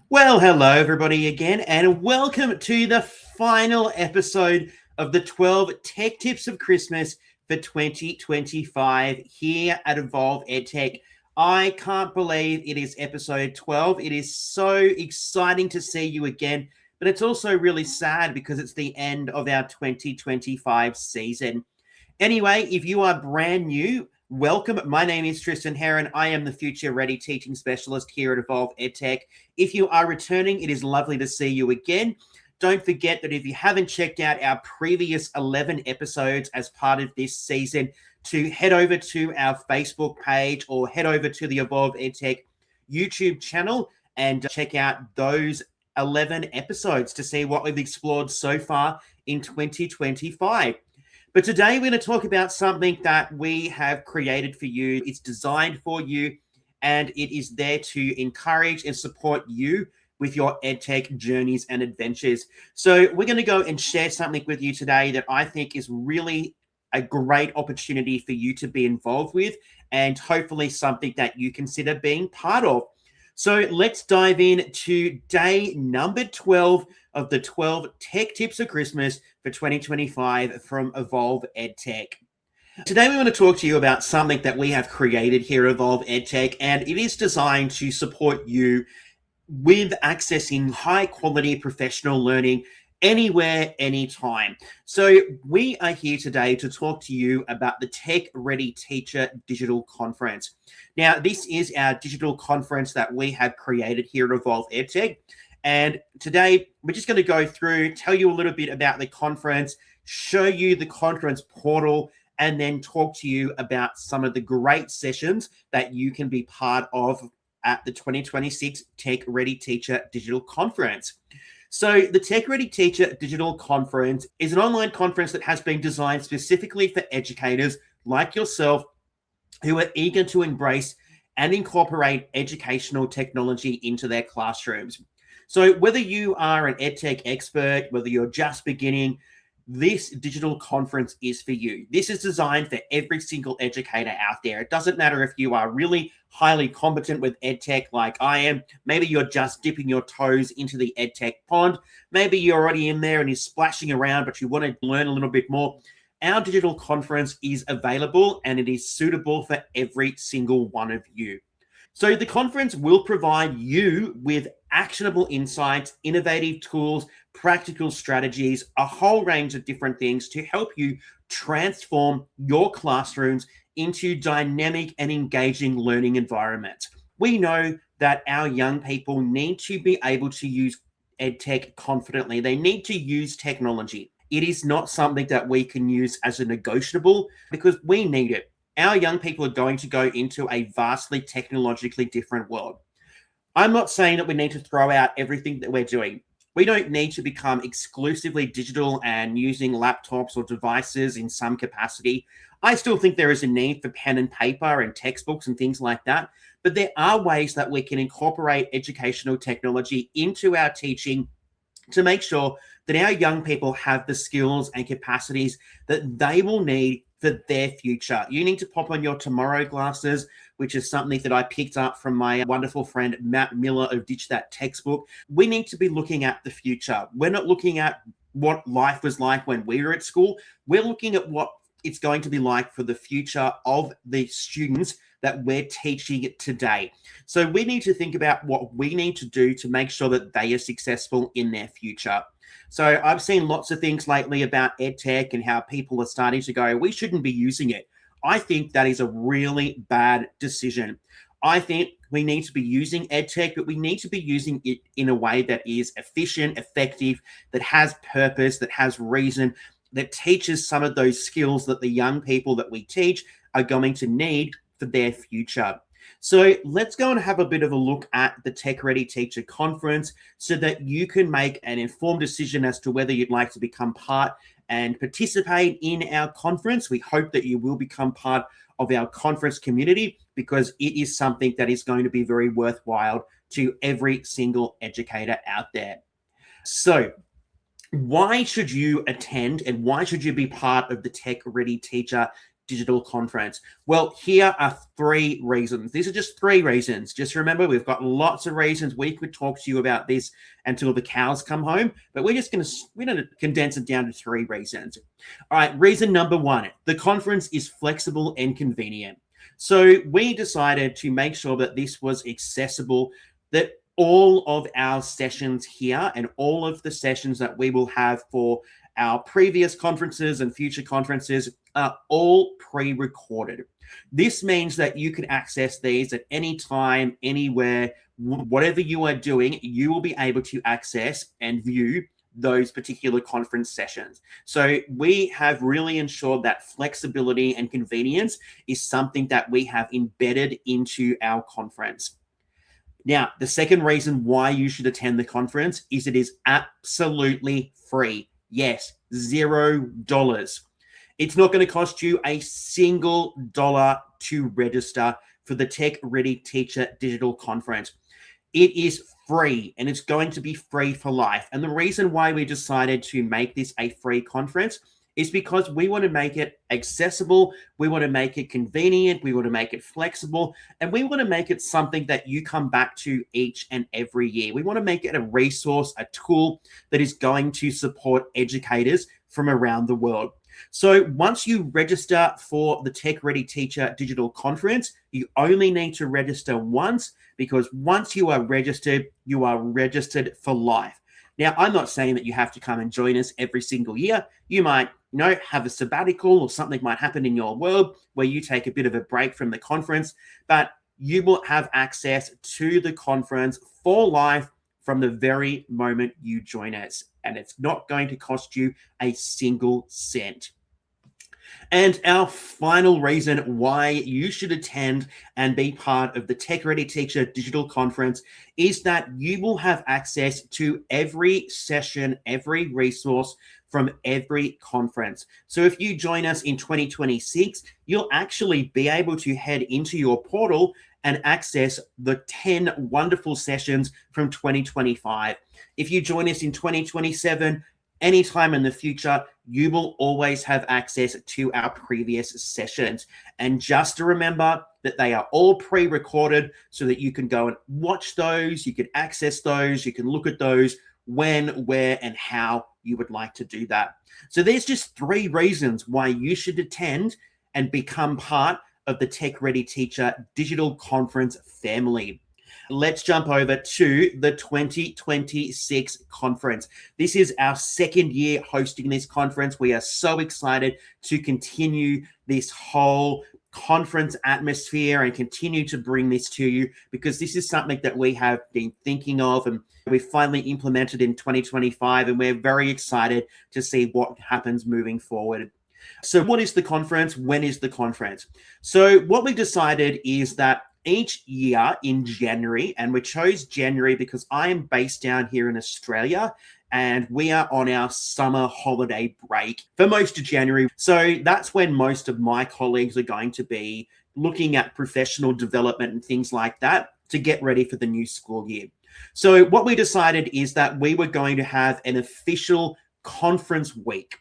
Well, hello everybody again, and welcome to the final episode of the 12 Tech Tips of Christmas for 2025 here at Evolve EdTech. I can't believe it is episode 12. It is so exciting to see you again, but it's also really sad because it's the end of our 2025 season. Anyway, if you are brand new, welcome. My name is Tristan Heron. I am the Future Ready Teaching Specialist here at Evolve EdTech. If you are returning, it is lovely to see you again. Don't forget that if you haven't checked out our previous 11 episodes as part of this season, to head over to our Facebook page or head over to the Evolve EdTech YouTube channel and check out those 11 episodes to see what we've explored so far in 2025. But today we're going to talk about something that we have created for you. It's designed for you, and it is there to encourage and support you with your EdTech journeys and adventures. So we're going to go and share something with you today that I think is really a great opportunity for you to be involved with, and hopefully something that you consider being part of. So let's dive in to day number 12 of the 12 Tech Tips of Christmas for 2025 from Evolve EdTech. Today we want to talk to you about something that we have created here at Evolve EdTech, and it is designed to support you with accessing high quality professional learning anywhere, anytime. So we are here today to talk to you about the Tech Ready Teacher Digital Conference. Now, this is our digital conference that we have created here at Evolve EdTech. And today we're just going to go through, tell you a little bit about the conference, show you the conference portal, and then talk to you about some of the great sessions that you can be part of at the 2026 Tech Ready Teacher Digital Conference. So the Tech Ready Teacher Digital Conference is an online conference that has been designed specifically for educators like yourself who are eager to embrace and incorporate educational technology into their classrooms. So whether you are an EdTech expert, whether you're just beginning, this digital conference is for you. This is designed for every single educator out there. It doesn't matter if you are really highly competent with EdTech like I am. Maybe you're just dipping your toes into the EdTech pond. Maybe you're already in there and you're splashing around, but you want to learn a little bit more. Our digital conference is available and it is suitable for every single one of you. So the conference will provide you with actionable insights, innovative tools, practical strategies, a whole range of different things to help you transform your classrooms into dynamic and engaging learning environments. We know that our young people need to be able to use EdTech confidently. They need to use technology. It is not something that we can use as a negotiable because we need it. Our young people are going to go into a vastly technologically different world. I'm not saying that we need to throw out everything that we're doing. We don't need to become exclusively digital and using laptops or devices in some capacity. I still think there is a need for pen and paper and textbooks and things like that. But there are ways that we can incorporate educational technology into our teaching to make sure that our young people have the skills and capacities that they will need for their future. You need to pop on your tomorrow glasses, which is something that I picked up from my wonderful friend Matt Miller of Ditch That Textbook. We need to be looking at the future. We're not looking at what life was like when we were at school. We're looking at what it's going to be like for the future of the students that we're teaching today. So we need to think about what we need to do to make sure that they are successful in their future. So I've seen lots of things lately about EdTech and how people are starting to go, we shouldn't be using it. I think that is a really bad decision. I think we need to be using EdTech, but we need to be using it in a way that is efficient, effective, that has purpose, that has reason, that teaches some of those skills that the young people that we teach are going to need for their future. So let's go and have a bit of a look at the Tech Ready Teacher Conference so that you can make an informed decision as to whether you'd like to become part and participate in our conference. We hope that you will become part of our conference community because it is something that is going to be very worthwhile to every single educator out there. So why should you attend and why should you be part of the Tech Ready Teacher digital conference? Well, here are 3 reasons. These are just 3 reasons. Just remember, we've got lots of reasons. We could talk to you about this until the cows come home, but we're going to condense it down to 3 reasons. All right, reason number 1, the conference is flexible and convenient. So we decided to make sure that this was accessible, that all of our sessions here and all of the sessions that we will have for our previous conferences and future conferences are all pre-recorded. This means that you can access these at any time, anywhere, whatever you are doing, you will be able to access and view those particular conference sessions. So we have really ensured that flexibility and convenience is something that we have embedded into our conference. Now, the second reason why you should attend the conference is it is absolutely free. Yes, $0. It's not going to cost you a single dollar to register for the Tech Ready Teacher Digital Conference. It is free, and it's going to be free for life. And the reason why we decided to make this a free conference is because we want to make it accessible, we want to make it convenient, we want to make it flexible, and we want to make it something that you come back to each and every year. We want to make it a resource, a tool that is going to support educators from around the world. So once you register for the Tech Ready Teacher Digital Conference, you only need to register once, because once you are registered for life. Now, I'm not saying that you have to come and join us every single year. You might, have a sabbatical, or something might happen in your world where you take a bit of a break from the conference, but you will have access to the conference for life from the very moment you join us. And it's not going to cost you a single cent. And our final reason why you should attend and be part of the Tech Ready Teacher Digital Conference is that you will have access to every session, every resource from every conference. So if you join us in 2026, you'll actually be able to head into your portal and access the 10 wonderful sessions from 2025. If you join us in 2027, anytime in the future, you will always have access to our previous sessions. And just to remember that they are all pre-recorded so that you can go and watch those, you can access those, you can look at those when, where, and how you would like to do that. So there's just 3 reasons why you should attend and become part of the Tech Ready Teacher Digital Conference family. Let's jump over to the 2026 conference. This is our 2nd year hosting this conference. We are so excited to continue this whole conference atmosphere and continue to bring this to you, because this is something that we have been thinking of and we finally implemented in 2025, and we're very excited to see what happens moving forward. So what is the conference? When is the conference? So what we decided is that each year in January, and we chose January because I am based down here in Australia and we are on our summer holiday break for most of January. So that's when most of my colleagues are going to be looking at professional development and things like that to get ready for the new school year. So what we decided is that we were going to have an official conference week.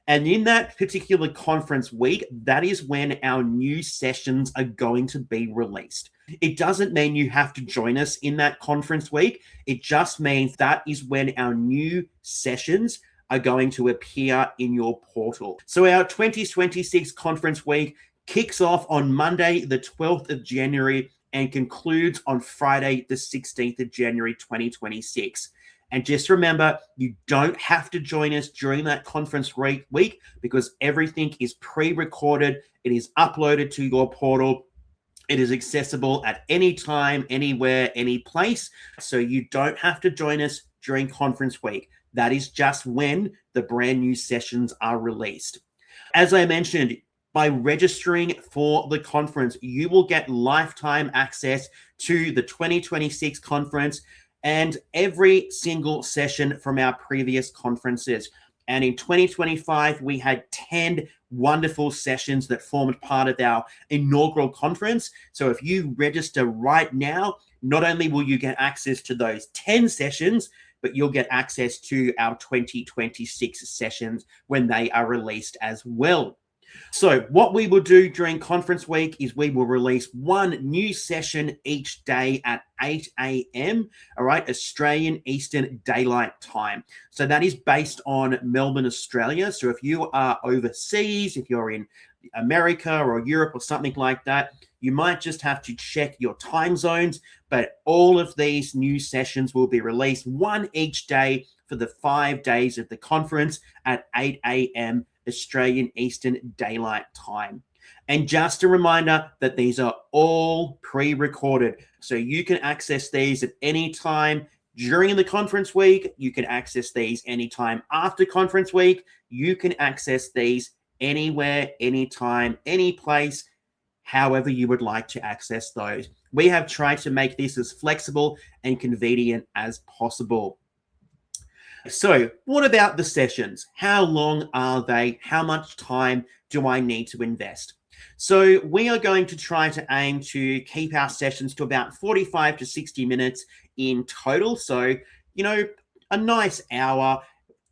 And in that particular conference week, that is when our new sessions are going to be released. It doesn't mean you have to join us in that conference week. It just means that is when our new sessions are going to appear in your portal. So our 2026 conference week kicks off on Monday, the 12th of January, and concludes on Friday, the 16th of January, 2026. And just remember, you don't have to join us during that conference week because everything is pre-recorded. It is uploaded to your portal. It is accessible at any time, anywhere, any place. So you don't have to join us during conference week. That is just when the brand new sessions are released. As I mentioned, by registering for the conference, you will get lifetime access to the 2026 conference and every single session from our previous conferences. And in 2025, we had 10 wonderful sessions that formed part of our inaugural conference. So if you register right now, not only will you get access to those 10 sessions, but you'll get access to our 2026 sessions when they are released as well. So what we will do during conference week is we will release one new session each day at 8 a.m., all right, Australian Eastern Daylight Time. So that is based on Melbourne, Australia. So if you are overseas, if you're in America or Europe or something like that, you might just have to check your time zones, but all of these new sessions will be released one each day for the 5 days of the conference at 8 a.m. Australian Eastern Daylight Time. And just a reminder that these are all pre-recorded. So you can access these at any time during the conference week. You can access these anytime after conference week. You can access these anywhere, anytime, any place, however you would like to access those. We have tried to make this as flexible and convenient as possible. So what about the sessions? How long are they? How much time do I need to invest? So we are going to try to aim to keep our sessions to about 45 to 60 minutes in total. So, a nice hour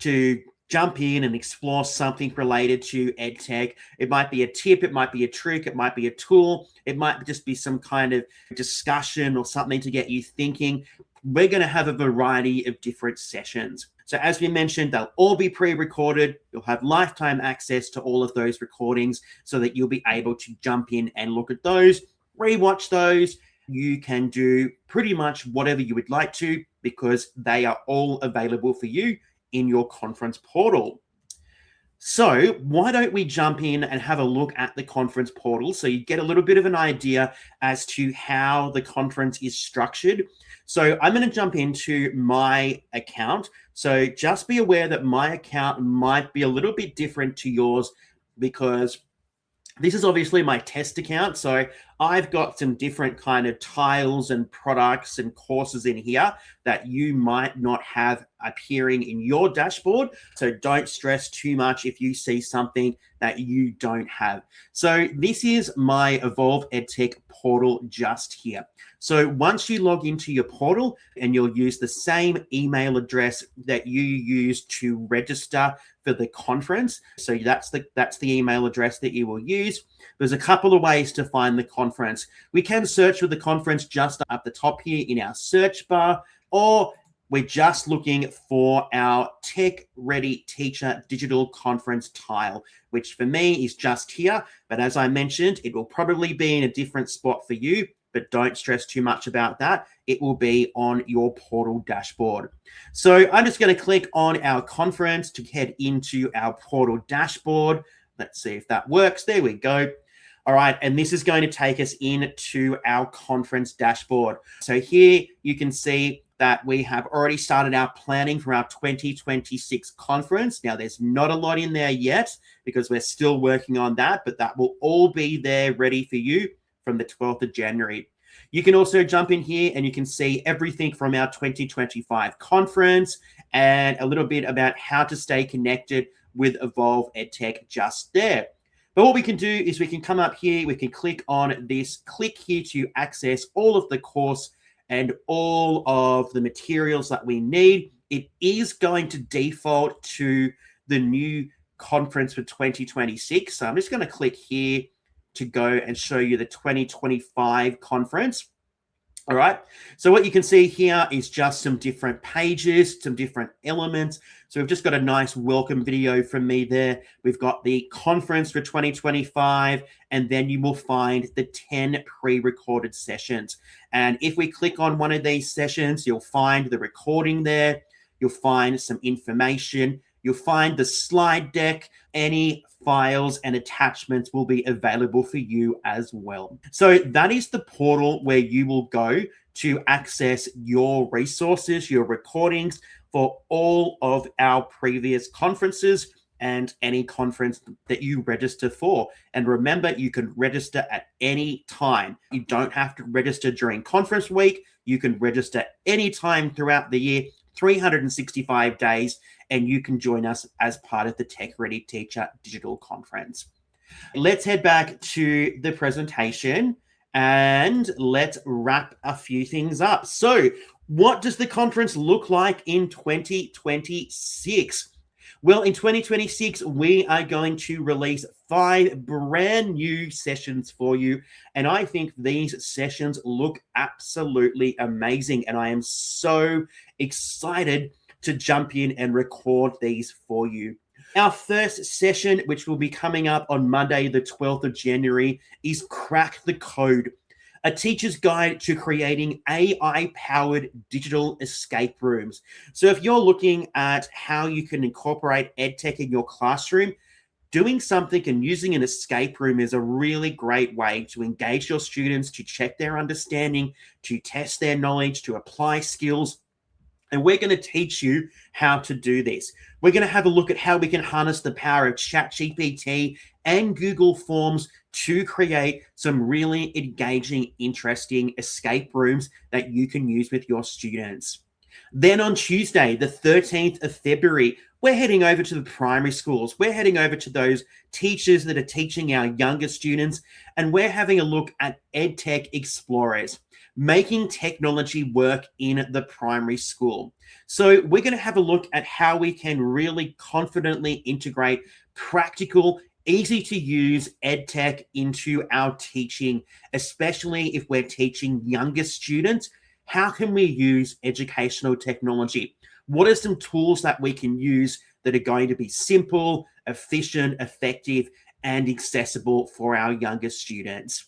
to jump in and explore something related to EdTech. It might be a tip, it might be a trick, it might be a tool, it might just be some kind of discussion or something to get you thinking. We're going to have a variety of different sessions. So as we mentioned, they'll all be pre-recorded. You'll have lifetime access to all of those recordings so that you'll be able to jump in and look at those, rewatch those. You can do pretty much whatever you would like to because they are all available for you in your conference portal. So why don't we jump in and have a look at the conference portal so you get a little bit of an idea as to how the conference is structured. So I'm going to jump into my account. So just be aware that my account might be a little bit different to yours because this is obviously my test account. So I've got some different kind of tiles and products and courses in here that you might not have appearing in your dashboard. So don't stress too much if you see something that you don't have. So this is my Evolve EdTech portal just here. So once you log into your portal and you'll use the same email address that you use to register for the conference. So that's the email address that you will use. There's a couple of ways to find the conference. We can search for the conference just up the top here in our search bar, or we're just looking for our Tech Ready Teacher Digital Conference tile, which for me is just here. But as I mentioned, it will probably be in a different spot for you, but don't stress too much about that. It will be on your portal dashboard. So I'm just going to click on our conference to head into our portal dashboard. Let's see if that works. There we go. All right, and this is going to take us into our conference dashboard. So here you can see that we have already started our planning for our 2026 conference. Now, there's not a lot in there yet because we're still working on that, but that will all be there ready for you from the 12th of January. You can also jump in here and you can see everything from our 2025 conference and a little bit about how to stay connected with Evolve EdTech just there. But what we can do is we can come up here, we can click on this, click here to access all of the course and all of the materials that we need. It is going to default to the new conference for 2026. So I'm just going to click here to go and show you the 2025 conference. All right. So what you can see here is just some different pages, some different elements. So we've just got a nice welcome video from me there. We've got the conference for 2025, and then you will find the 10 pre-recorded sessions. And if we click on one of these sessions, you'll find the recording there. You'll find some information. You'll find the slide deck. Any files and attachments will be available for you as well. So that is the portal where you will go to access your resources, your recordings for all of our previous conferences and any conference that you register for. And remember, you can register at any time. You don't have to register during conference week. You can register anytime throughout the year, 365 days, and you can join us as part of the Tech Ready Teacher Digital Conference. Let's head back to the presentation and let's wrap a few things up. So what does the conference look like in 2026? Well, in 2026, we are going to release 5 brand new sessions for you. And I think these sessions look absolutely amazing. And I am so excited to jump in and record these for you. Our first session, which will be coming up on Monday, the 12th of January, is Crack the Code, a teacher's guide to creating AI-powered digital escape rooms. So if you're looking at how you can incorporate EdTech in your classroom, doing something and using an escape room is a really great way to engage your students, to check their understanding, to test their knowledge, to apply skills. And we're going to teach you how to do this. We're going to have a look at how we can harness the power of ChatGPT and Google Forms to create some really engaging, interesting escape rooms that you can use with your students. Then on Tuesday, the 13th of February, we're heading over to the primary schools. We're heading over to those teachers that are teaching our younger students, and we're having a look at EdTech Explorers, making technology work in the primary school. So we're going to have a look at how we can really confidently integrate practical, easy to use EdTech into our teaching, especially if we're teaching younger students. How can we use educational technology? What are some tools that we can use that are going to be simple, efficient, effective, and accessible for our younger students?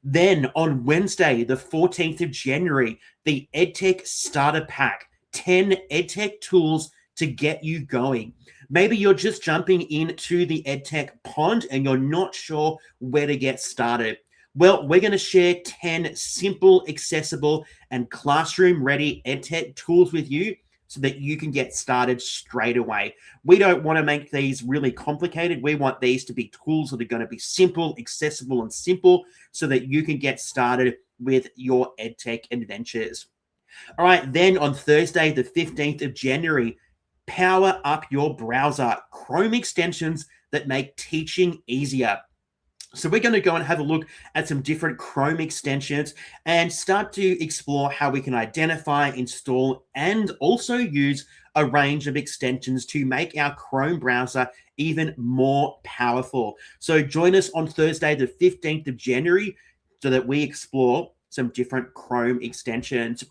Then on Wednesday, the 14th of January, the EdTech Starter Pack, 10 EdTech tools to get you going. Maybe you're just jumping into the EdTech pond and you're not sure where to get started. Well, we're going to share 10 simple, accessible, and classroom-ready EdTech tools with you so that you can get started straight away. We don't want to make these really complicated. We want these to be tools that are going to be simple, accessible, and simple so that you can get started with your EdTech adventures. All right, then on Thursday, the 15th of January, power up your browser, Chrome extensions that make teaching easier. So we're going to go and have a look at some different Chrome extensions and start to explore how we can identify, install, and also use a range of extensions to make our Chrome browser even more powerful. So join us on Thursday, the 15th of January, so that we explore some different Chrome extensions.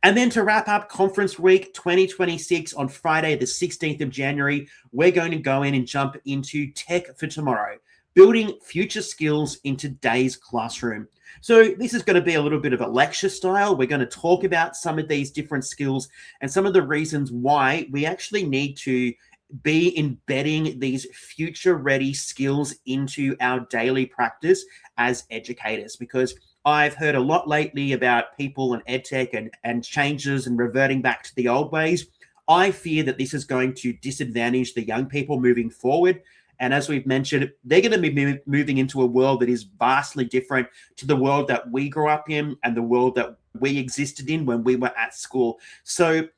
And then to wrap up Conference Week 2026 on Friday, the 16th of January, we're going to go in and jump into Tech for Tomorrow, building future skills in today's classroom. So this is going to be a little bit of a lecture style. We're going to talk about some of these different skills and some of the reasons why we actually need to be embedding these future-ready skills into our daily practice as educators, because I've heard a lot lately about people and EdTech and changes and reverting back to the old ways. I fear that this is going to disadvantage the young people moving forward. And as we've mentioned, they're going to be moving into a world that is vastly different to the world that we grew up in and the world that we existed in when we were at school. So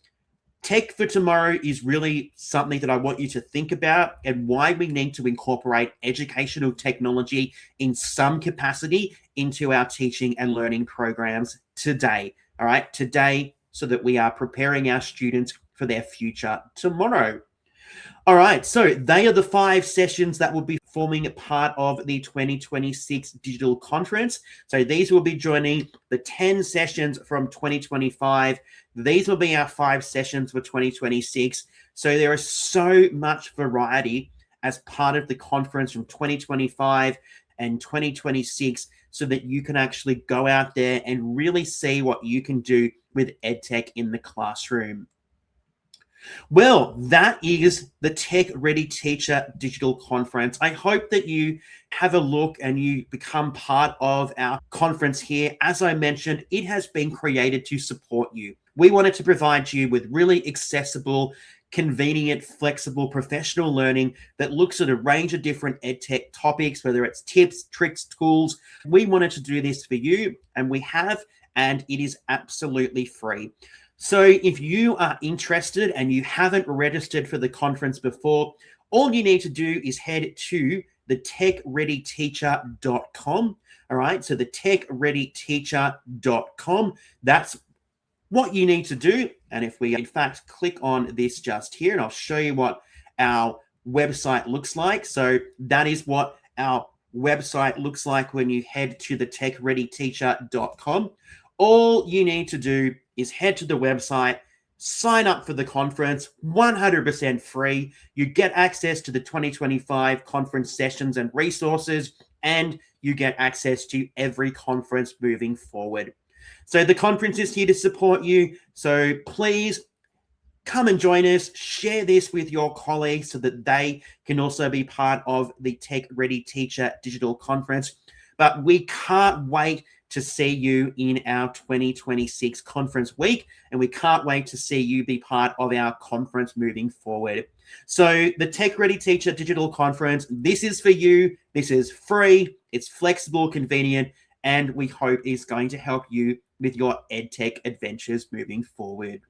Tech for Tomorrow is really something that I want you to think about and why we need to incorporate educational technology in some capacity into our teaching and learning programs today. All right, today, so that we are preparing our students for their future tomorrow. All right, so they are the 5 sessions that will be forming part of the 2026 digital conference. So these will be joining the 10 sessions from 2025. These will be our 5 sessions for 2026. So there is so much variety as part of the conference from 2025 and 2026 so that you can actually go out there and really see what you can do with EdTech in the classroom. Well, that is the Tech Ready Teacher Digital Conference. I hope that you have a look and you become part of our conference here. As I mentioned, it has been created to support you. We wanted to provide you with really accessible, convenient, flexible, professional learning that looks at a range of different EdTech topics, whether it's tips, tricks, tools. We wanted to do this for you, and we have, and it is absolutely free. So if you are interested and you haven't registered for the conference before, all you need to do is head to the techreadyteacher.com. All right, so the techreadyteacher.com. That's what you need to do. And if we, in fact, click on this just here, and I'll show you what our website looks like. So that is what our website looks like when you head to the techreadyteacher.com. All you need to do is head to the website, sign up for the conference, 100% free. You get access to the 2025 conference sessions and resources, and you get access to every conference moving forward. So the conference is here to support you. So please come and join us. Share this with your colleagues so that they can also be part of the Tech Ready Teacher Digital Conference. But we can't wait to see you in our 2026 conference week, and we can't wait to see you be part of our conference moving forward. So the Tech Ready Teacher Digital Conference, this is for you. This is free, it's flexible, convenient, and we hope is going to help you with your EdTech adventures moving forward.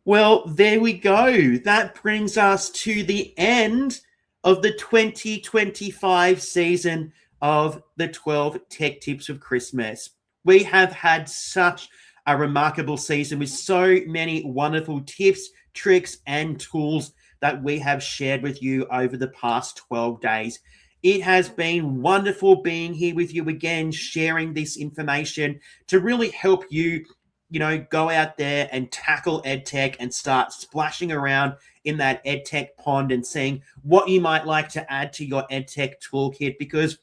Well, there we go. That brings us to the end of the 2025 season of the 12 Tech Tips of Christmas. We have had such a remarkable season with so many wonderful tips, tricks, and tools that we have shared with you over the past 12 days. It has been wonderful being here with you again, sharing this information to really help you, go out there and tackle EdTech and start splashing around in that EdTech pond and seeing what you might like to add to your EdTech toolkit. Because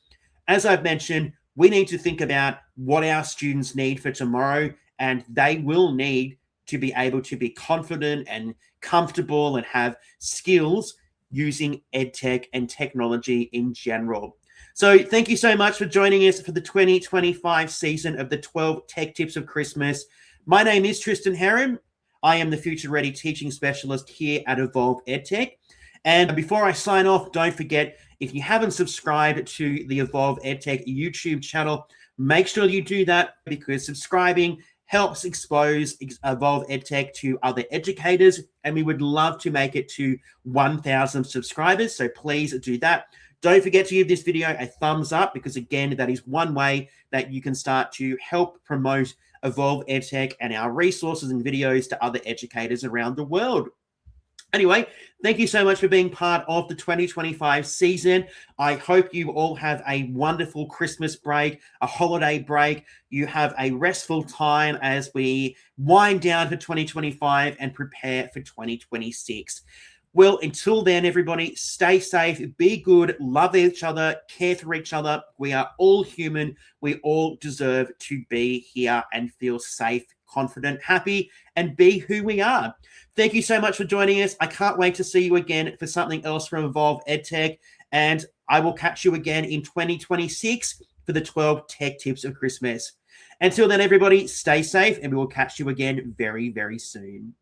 as I've mentioned, we need to think about what our students need for tomorrow, and they will need to be able to be confident and comfortable and have skills using EdTech and technology in general. So thank you so much for joining us for the 2025 season of the 12 Tech Tips of Christmas. My name is Tristan Heron. I am the Future Ready Teaching Specialist here at Evolve EdTech. And before I sign off, don't forget, if you haven't subscribed to the Evolve EdTech YouTube channel, make sure you do that, because subscribing helps expose Evolve EdTech to other educators, and we would love to make it to 1,000 subscribers, so please do that. Don't forget to give this video a thumbs up, because again, that is one way that you can start to help promote Evolve EdTech and our resources and videos to other educators around the world. Anyway, thank you so much for being part of the 2025 season. I hope you all have a wonderful Christmas break, a holiday break. You have a restful time as we wind down for 2025 and prepare for 2026. Well, until then, everybody, stay safe, be good, love each other, care for each other. We are all human. We all deserve to be here and feel safe, confident, happy, and be who we are. Thank you so much for joining us. I can't wait to see you again for something else from Evolve EdTech, and I will catch you again in 2026 for the 12 Tech Tips of Christmas. Until then, everybody, stay safe, and we will catch you again very, very soon.